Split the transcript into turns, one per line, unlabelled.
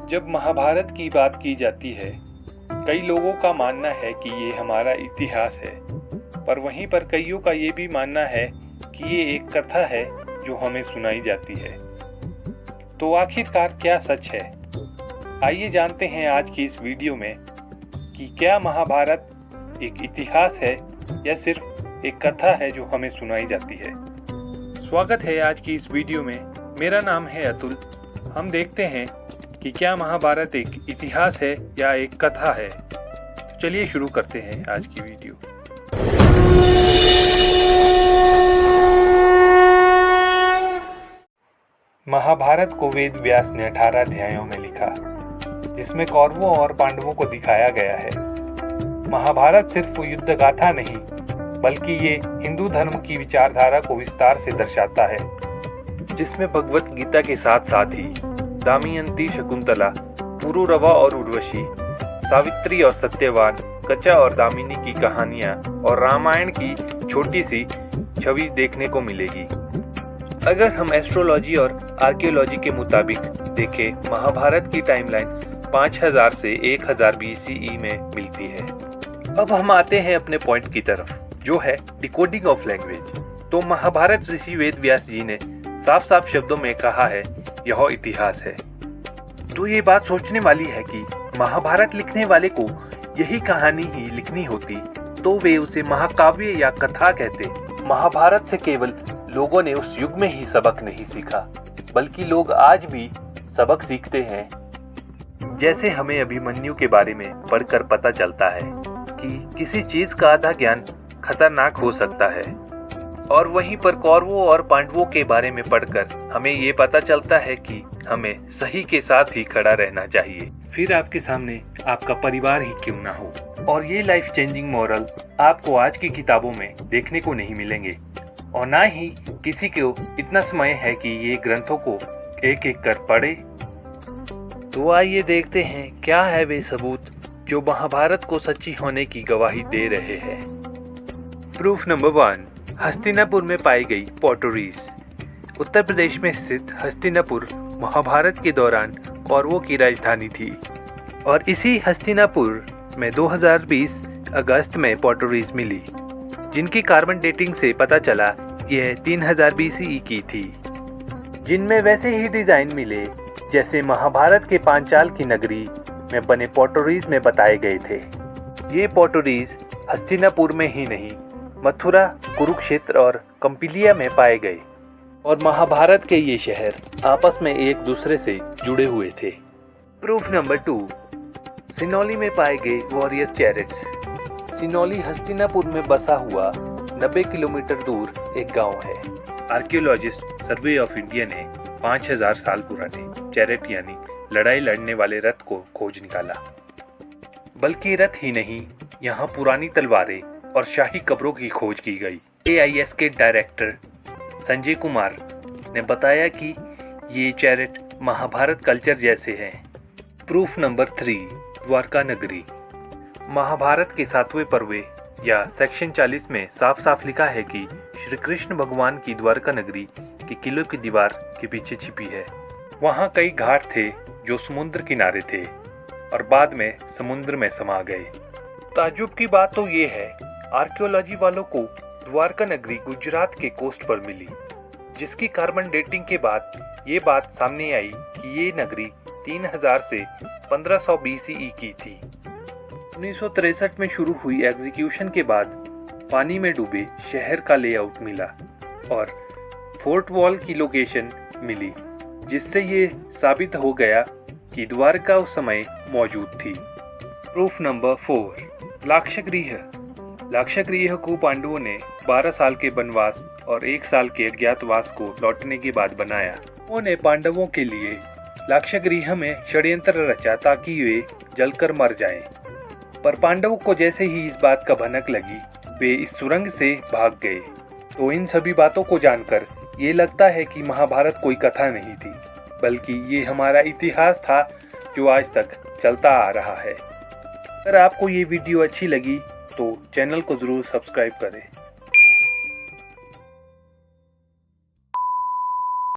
जब महाभारत की बात की जाती है, कई लोगों का मानना है कि ये हमारा इतिहास है, पर वहीं पर कईयों का ये भी मानना है कि ये एक कथा है जो हमें सुनाई जाती है। तो आखिरकार क्या सच है? आइए जानते हैं आज की इस वीडियो में कि क्या महाभारत एक इतिहास है या सिर्फ एक कथा है जो हमें सुनाई जाती है। स्वागत है आज की इस वीडियो में। मेरा नाम है अतुल। हम देखते हैं कि क्या महाभारत एक इतिहास है या एक कथा है। तो चलिए शुरू करते हैं आज की वीडियो। महाभारत को वेद व्यास ने 18 अध्यायों में लिखा, जिसमें कौरवों और पांडवों को दिखाया गया है। महाभारत सिर्फ युद्ध गाथा नहीं, बल्कि ये हिंदू धर्म की विचारधारा को विस्तार से दर्शाता है, जिसमें भगवत गीता के साथ साथ ही दमयंती, शकुंतला, पुरुरवा और उर्वशी, सावित्री और सत्यवान, कचा और दामिनी की कहानियां और रामायण की छोटी सी छवि देखने को मिलेगी। अगर हम एस्ट्रोलॉजी और आर्कियोलॉजी के मुताबिक देखें, महाभारत की टाइमलाइन 5000 से 1000 BCE में मिलती है। अब हम आते हैं अपने पॉइंट की तरफ, जो है डिकोडिंग ऑफ लैंग्वेज। तो महाभारत ऋषि वेद व्यास जी ने साफ साफ शब्दों में कहा है, यह इतिहास है। तो ये बात सोचने वाली है कि महाभारत लिखने वाले को यही कहानी ही लिखनी होती तो वे उसे महाकाव्य या कथा कहते। महाभारत से केवल लोगों ने उस युग में ही सबक नहीं सीखा, बल्कि लोग आज भी सबक सीखते हैं। जैसे हमें अभिमन्यु के बारे में पढ़कर पता चलता है कि किसी चीज का आधा ज्ञान खतरनाक हो सकता है, और वहीं पर कौरवों और पांडवों के बारे में पढ़कर हमें ये पता चलता है कि हमें सही के साथ ही खड़ा रहना चाहिए, फिर आपके सामने आपका परिवार ही क्यों ना हो। और ये लाइफ चेंजिंग मॉरल आपको आज की किताबों में देखने को नहीं मिलेंगे, और ना ही किसी को इतना समय है कि ये ग्रंथों को एक एक कर पढ़े। तो आइए देखते हैं क्या है वे सबूत जो महाभारत को सच्ची होने की गवाही दे रहे हैं। प्रूफ नंबर 1, हस्तिनापुर में पाई गई पोटरीज। उत्तर प्रदेश में स्थित हस्तिनापुर महाभारत के दौरान कौरवों की राजधानी थी, और इसी हस्तिनापुर में 2020 अगस्त में पोटरीज मिली, जिनकी कार्बन डेटिंग से पता चला यह 3000 BCE की थी, जिनमें वैसे ही डिजाइन मिले जैसे महाभारत के पांचाल की नगरी में बने पोटरीज में बताए गए थे। ये पोटरीज हस्तिनापुर में ही नहीं, मथुरा, कुरुक्षेत्र और कंपिलिया में पाए गए, और महाभारत के ये शहर आपस में एक दूसरे से जुड़े हुए थे। प्रूफ नंबर 2, सिनौली में पाए गए वॉरियर चैरेट्स। सिनौली हस्तिनापुर में बसा हुआ 90 किलोमीटर दूर एक गांव है। आर्कियोलॉजिस्ट सर्वे ऑफ इंडिया ने 5000 साल पुराने चैरेट यानी लड़ाई लड़ने वाले रथ को खोज निकाला। बल्कि रथ ही नहीं, यहाँ पुरानी तलवारें और शाही कब्रों की खोज की गई। AIS के डायरेक्टर संजय कुमार ने बताया कि ये चैरेट महाभारत कल्चर जैसे हैं। प्रूफ नंबर 3, द्वारका नगरी। महाभारत के 7वें पर्वे या सेक्शन 40 में साफ साफ लिखा है कि श्री कृष्ण भगवान की द्वारका नगरी के किले की दीवार के पीछे छिपी है। वहाँ कई घाट थे जो समुद्र किनारे थे और बाद में समुद्र में समा गए। ताज्जुब की बात तो ये है, आर्कियोलॉजी वालों को द्वारका नगरी गुजरात के कोस्ट पर मिली, जिसकी कार्बन डेटिंग के बाद ये बात सामने आई कि ये नगरी 3000 से 1500 BCE की थी। 1963 में शुरू हुई एग्जीक्यूशन के बाद पानी में डूबे शहर का लेआउट मिला और फोर्ट वॉल की लोकेशन मिली, जिससे ये साबित हो गया कि द्वारका उस समय मौजूद थी। Proof number 4, Lakshagriha. लाक्षागृह को पांडवों ने 12 साल के वनवास और 1 साल के अज्ञातवास को लौटने के बाद बनाया। उन्होंने पांडवों के लिए लाक्षागृह में षड्यंत्र रचा ताकि वे जलकर मर जाएं। पर पांडवों को जैसे ही इस बात का भनक लगी, वे इस सुरंग से भाग गए। तो इन सभी बातों को जानकर ये लगता है कि महाभारत कोई कथा नहीं थी, बल्कि ये हमारा इतिहास था जो आज तक चलता आ रहा है। अगर आपको ये वीडियो अच्छी लगी तो चैनल को ज़रूर सब्सक्राइब करें।